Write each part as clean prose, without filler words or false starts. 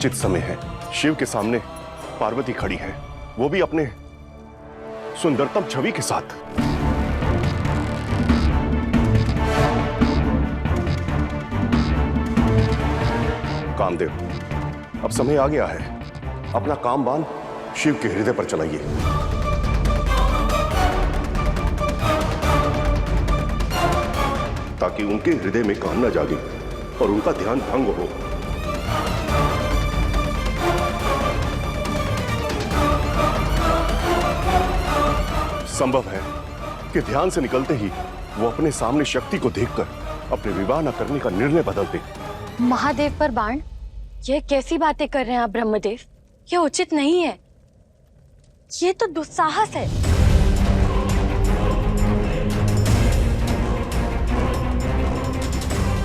उचित समय है। शिव के सामने पार्वती खड़ी है, वो भी अपने सुंदरतम छवि के साथ। कामदेव, अब समय आ गया है, अपना काम बांध शिव के हृदय पर चलाइए। ताकि उनके हृदय में काम न जागे और उनका ध्यान भंग हो। संभव है कि ध्यान से निकलते ही वो अपने सामने शक्ति को देखकर अपने विवाह न करने का निर्णय बदल दे। महादेव पर बाण, यह कैसी बातें कर रहे हैं आप ब्रह्मदेव? यह उचित नहीं है, ये तो दुस्साहस है।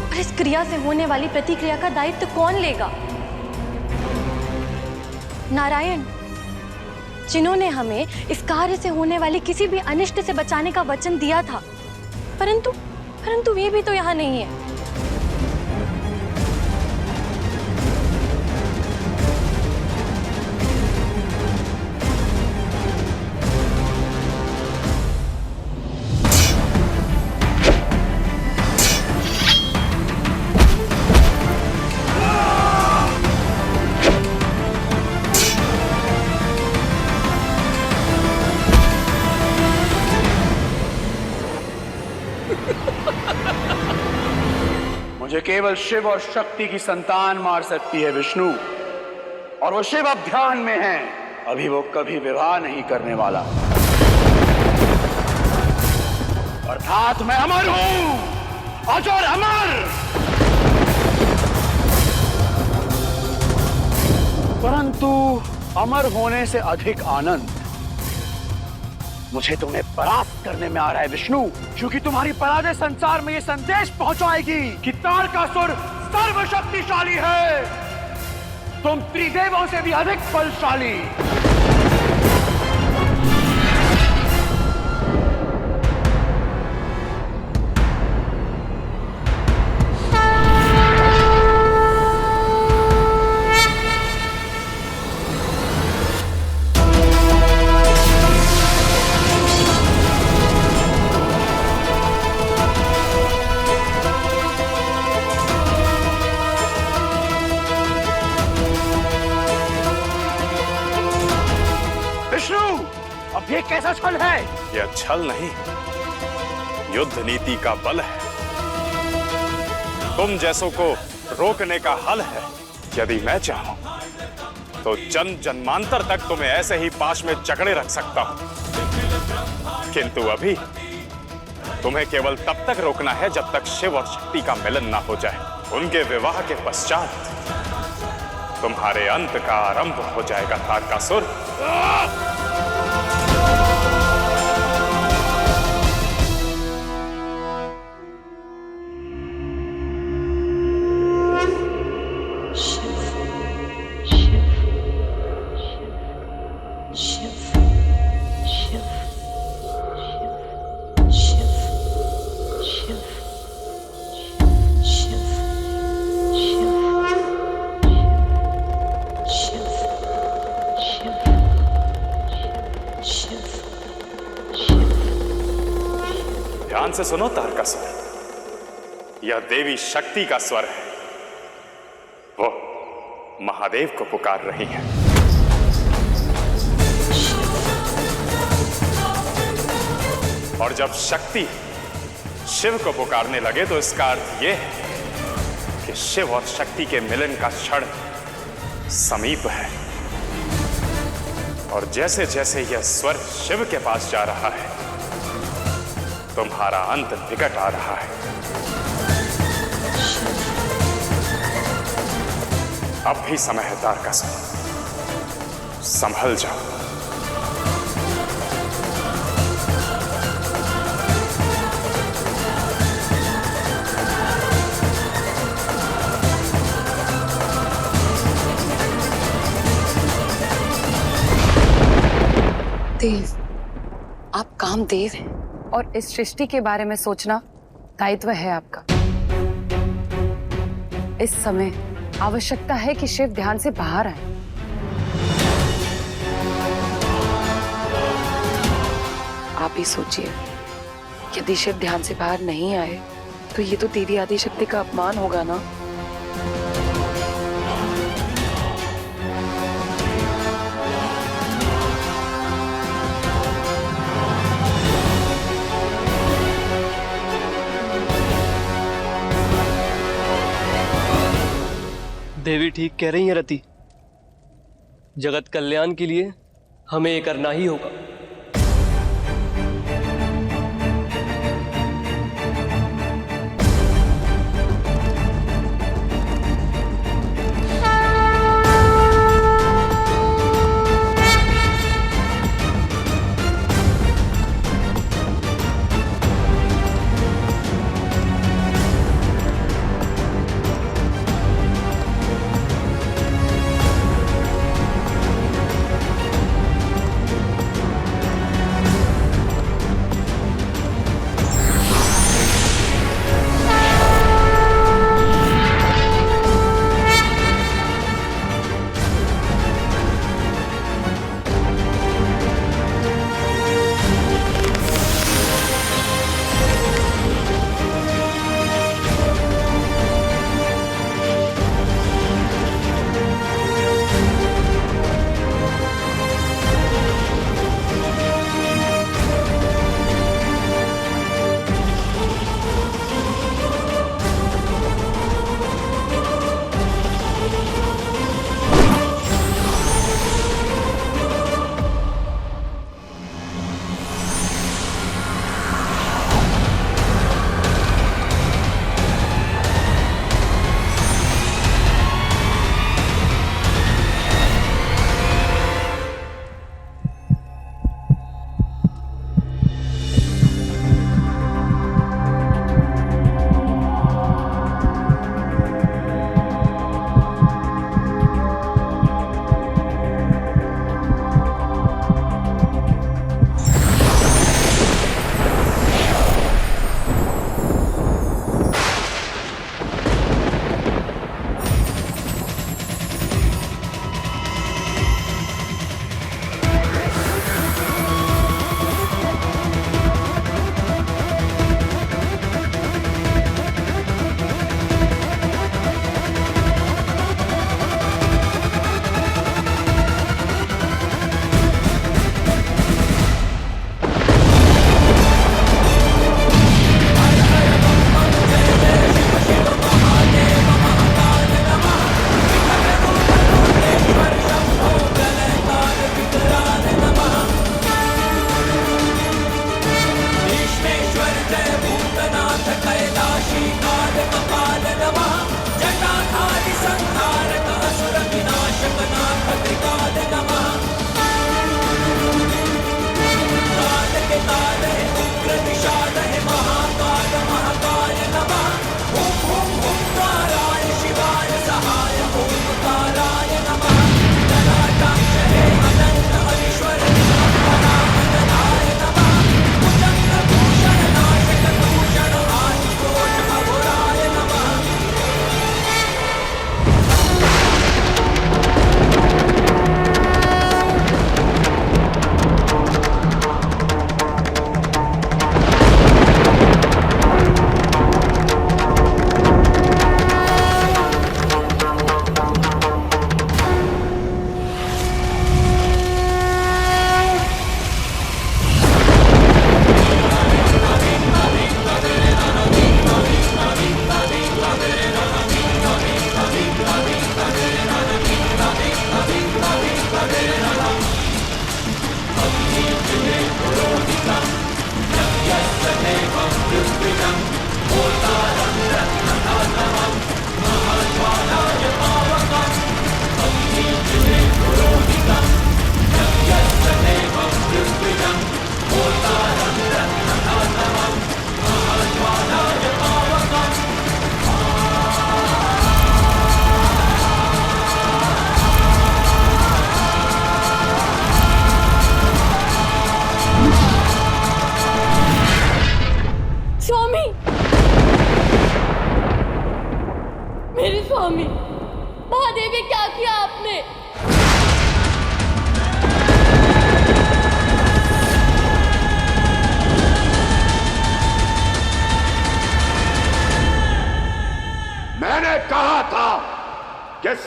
और इस क्रिया से होने वाली प्रतिक्रिया का दायित्व कौन लेगा? नारायण, जिन्होंने हमें इस कार्य से होने वाली किसी भी अनिष्ट से बचाने का वचन दिया था, परंतु वे भी तो यहाँ नहीं है। मुझे केवल शिव और शक्ति की संतान मार सकती है विष्णु, और वो शिव अब ध्यान में है। अभी वो कभी विवाह नहीं करने वाला, अर्थात मैं अमर हूं, अजर अमर। परंतु अमर होने से अधिक आनंद मुझे तुम्हें परास्त करने में आ रहा है विष्णु, क्योंकि तुम्हारी पराजय संसार में ये संदेश पहुंचाएगी कि तारकासुर सर्वशक्तिशाली है, तुम त्रिदेवों से भी अधिक बलशाली। अब ये कैसा छल है? यह छल नहीं, युद्ध नीति का बल है। तुम जैसों को रोकने का हल है। यदि मैं चाहूं तो जन्म जन्मांतर तक तुम्हें ऐसे ही पाश में जकड़े रख सकता हूं, किंतु अभी तुम्हें केवल तब तक रोकना है जब तक शिव और शक्ति का मिलन ना हो जाए। उनके विवाह के पश्चात तुम्हारे अंत का आरंभ हो जाएगा तारकासुर। ध्यान से सुनो तारकासुर, यह देवी शक्ति का स्वर है। वो महादेव को पुकार रही है। और जब शक्ति शिव को पुकारने लगे तो इसका अर्थ यह है कि शिव और शक्ति के मिलन का क्षण समीप है। और जैसे जैसे यह स्वर शिव के पास जा रहा है, तुम्हारा अंत निकट आ रहा है। अब भी समय है तारकासुर, संभल जाओ। देव, आप कामदेव हैं और इस सृष्टि के बारे में सोचना दायित्व है आपका। इस समय आवश्यकता है कि शिव ध्यान से बाहर आए। आप ही सोचिए, यदि शिव ध्यान से बाहर नहीं आए तो ये तो देवी आदिशक्ति का अपमान होगा ना। देवी ठीक कह रही है रति। जगत कल्याण के लिए हमें ये करना ही होगा।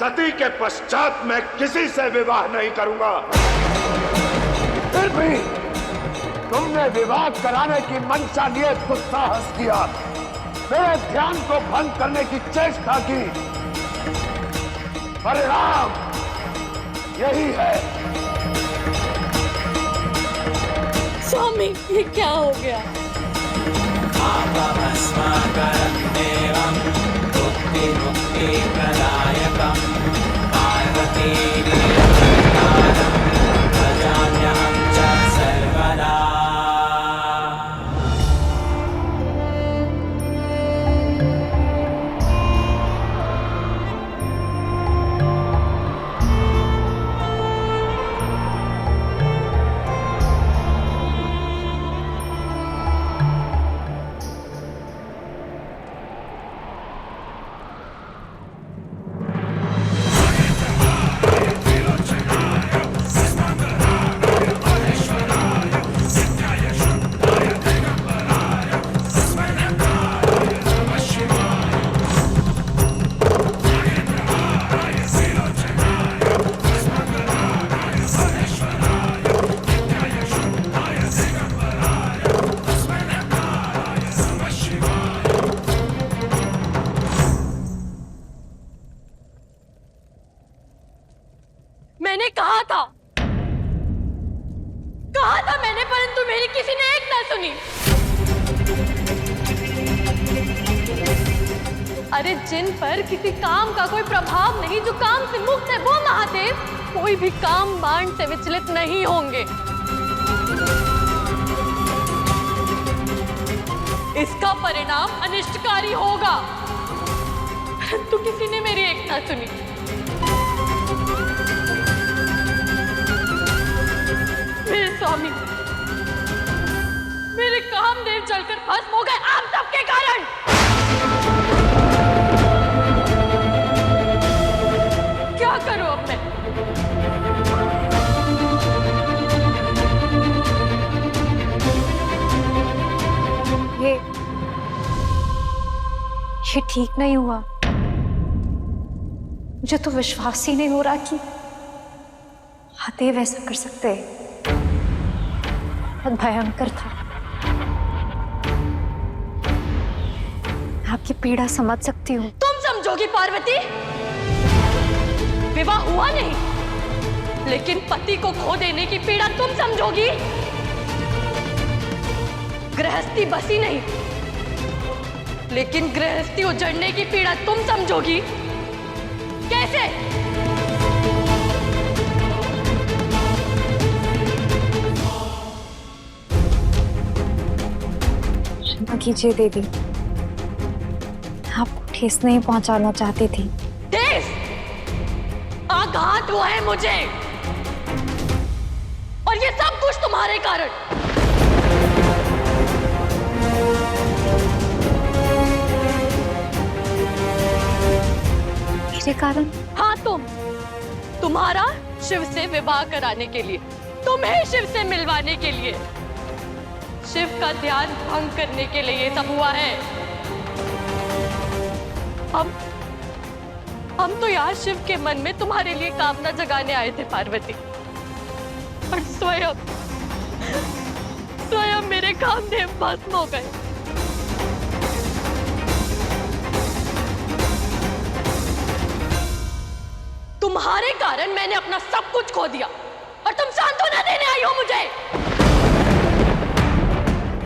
सती के पश्चात मैं किसी से विवाह नहीं करूंगा। फिर भी तुमने विवाह कराने की मंशा लिए दुस्साहस किया, मेरे ध्यान को भंग करने की चेष्टा की। परिणाम यही है। स्वामी, ये क्या हो गया? मैंने कहा था मैंने, परंतु मेरी किसी ने एक ना सुनी। अरे जिन पर किसी काम का कोई प्रभाव नहीं, जो काम से मुक्त है, वो महादेव कोई भी काम बाण से विचलित नहीं होंगे। इसका परिणाम अनिष्टकारी होगा, परंतु किसी ने मेरी एक ना सुनी। मेरे स्वामी, मेरे कामदेव जलकर भस्म हो गए आप सबके कारण। क्या करूं अब मैं? ये ठीक नहीं हुआ। मुझे तो विश्वास ही नहीं हो रहा कि महादेव ऐसा कर सकते हैं। बहुत भयंकर था। आपकी पीड़ा समझ सकती हूँ। तुम समझोगी पार्वती? विवाह हुआ नहीं, लेकिन पति को खो देने की पीड़ा तुम समझोगी। गृहस्थी बसी नहीं, लेकिन गृहस्थी उजड़ने की पीड़ा तुम समझोगी। कैसे? क्षमा कीजिए दीदी, आपको ठेस नहीं पहुंचाना चाहती थी। ठेस? आघात हुआ है मुझे, और ये सब कुछ तुम्हारे कारण। मेरे कारण? हाँ, तुम्हारा शिव से विवाह कराने के लिए, तुम्हें शिव से मिलवाने के लिए, शिव का ध्यान भंग करने के लिए ये सब हुआ है। हम तो यार शिव के मन में तुम्हारे लिए कामना जगाने आए थे पार्वती, और स्वयं मेरे कामदेव भस्म हो गए। तुम्हारे कारण मैंने अपना सब कुछ खो दिया, और तुम सांत्वना देने आई हो मुझे।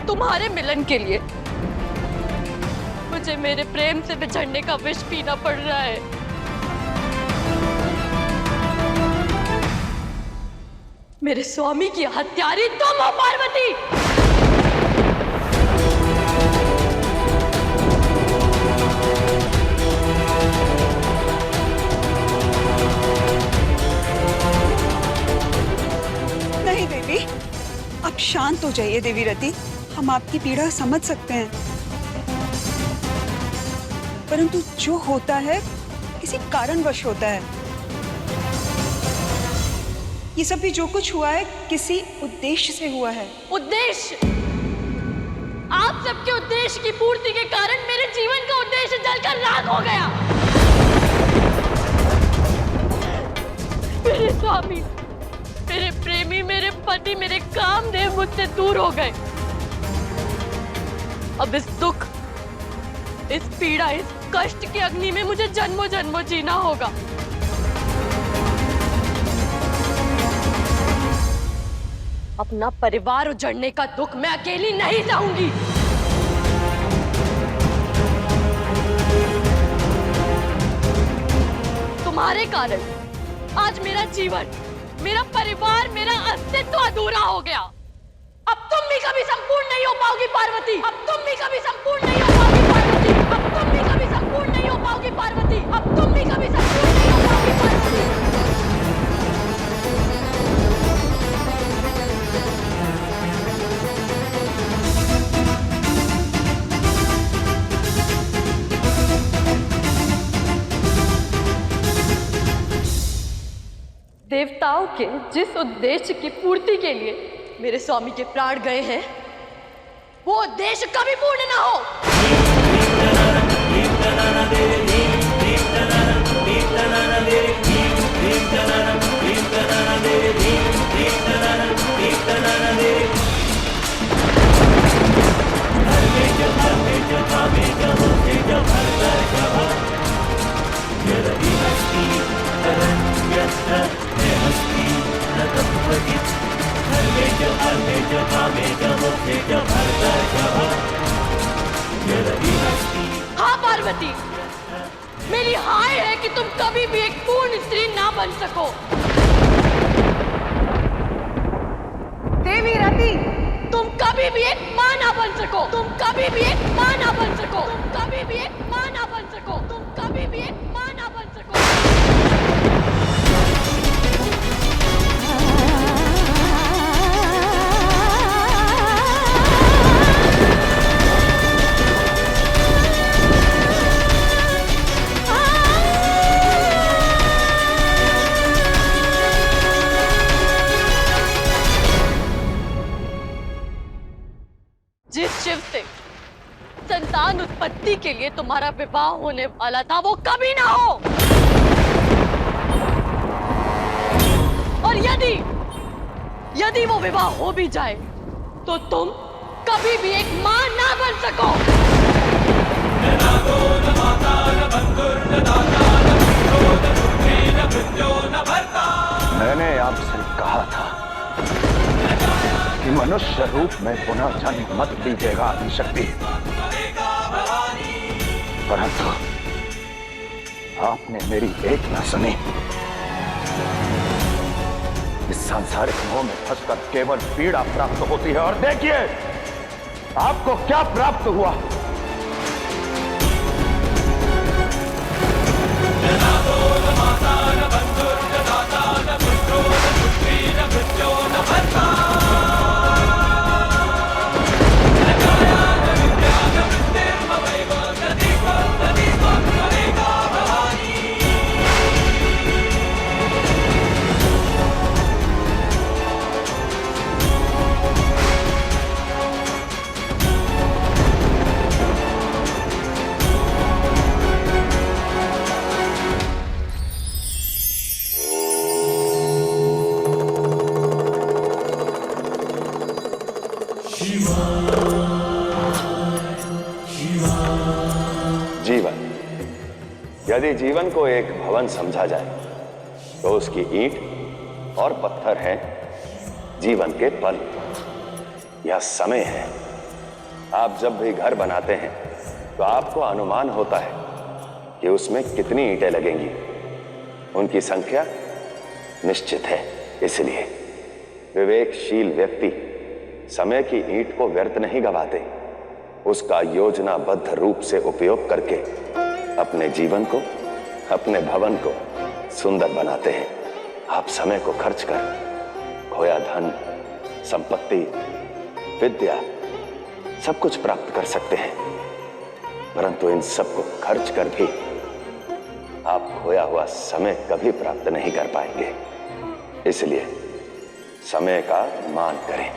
तुम्हारे मिलन के लिए मुझे मेरे प्रेम से बिछड़ने का विष पीना पड़ रहा है। मेरे स्वामी की हत्यारी तुम हो पार्वती। नहीं देवी, आप शांत हो जाइए देवी रति। हम आपकी पीड़ा समझ सकते हैं, परंतु जो होता है किसी कारणवश होता है। ये सब भी जो कुछ हुआ है किसी उद्देश्य से हुआ है। उद्देश्य? आप सबके उद्देश्य की पूर्ति के कारण मेरे जीवन का उद्देश्य जलकर राख हो गया। स्वामी, मेरे प्रेमी, मेरे पति, मेरे कामदेव मुझसे दूर हो गए। अब इस दुख, इस पीड़ा, इस कष्ट के अग्नि में मुझे जन्मों जन्मों जीना होगा। अपना परिवार उजड़ने का दुख मैं अकेली नहीं सहूंगी। तुम्हारे कारण आज मेरा जीवन, मेरा परिवार, मेरा अस्तित्व अधूरा हो गया। अब तुम भी कभी संपूर्ण नहीं हो पाओगी पार्वती। अब तुम भी कभी संपूर्ण नहीं हो पाओगी पार्वती। अब तुम भी कभी संपूर्ण नहीं हो पाओगी पार्वती। अब तुम भी कभी संपूर्ण नहीं हो पाओगी पार्वती। देवताओं के जिस उद्देश्य की पूर्ति के लिए मेरे स्वामी के प्राण गए हैं, वो उद्देश्य कभी पूर्ण ना हो। हाँ पार्वती, मेरी हाय है कि तुम कभी भी एक पूर्ण स्त्री ना बन सको। देवी रति, तुम कभी भी एक मां ना बन सको। तुम कभी भी एक मां ना बन सको। तुम कभी भी एक मां ना बन सको। तुम कभी भी एक मां ना बन सको। जिस शिव से संतान उत्पत्ति के लिए तुम्हारा विवाह होने वाला था, वो कभी ना हो। और यदि वो विवाह हो भी जाए तो तुम कभी भी एक मां ना बन सको। मैंने आपसे कहा था कि मनुष्य रूप में पुनः जन्म मत लीजिएगा आदिशक्ति, परंतु आपने मेरी एक न सुनी। इस सांसारिक मोह में फंसकर केवल पीड़ा प्राप्त होती है, और देखिए आपको क्या प्राप्त हुआ। जीवन, यदि जीवन को एक भवन समझा जाए तो उसकी ईंट और पत्थर है जीवन के पल। यह समय है। आप जब भी घर बनाते हैं तो आपको अनुमान होता है कि उसमें कितनी ईंटें लगेंगी। उनकी संख्या निश्चित है। इसलिए विवेकशील व्यक्ति समय की ईंट को व्यर्थ नहीं गवाते, उसका योजनाबद्ध रूप से उपयोग करके अपने जीवन को, अपने भवन को सुंदर बनाते हैं। आप समय को खर्च कर खोया धन, संपत्ति, विद्या सब कुछ प्राप्त कर सकते हैं, परंतु इन सब को खर्च कर भी आप खोया हुआ समय कभी प्राप्त नहीं कर पाएंगे। इसलिए समय का मान करें।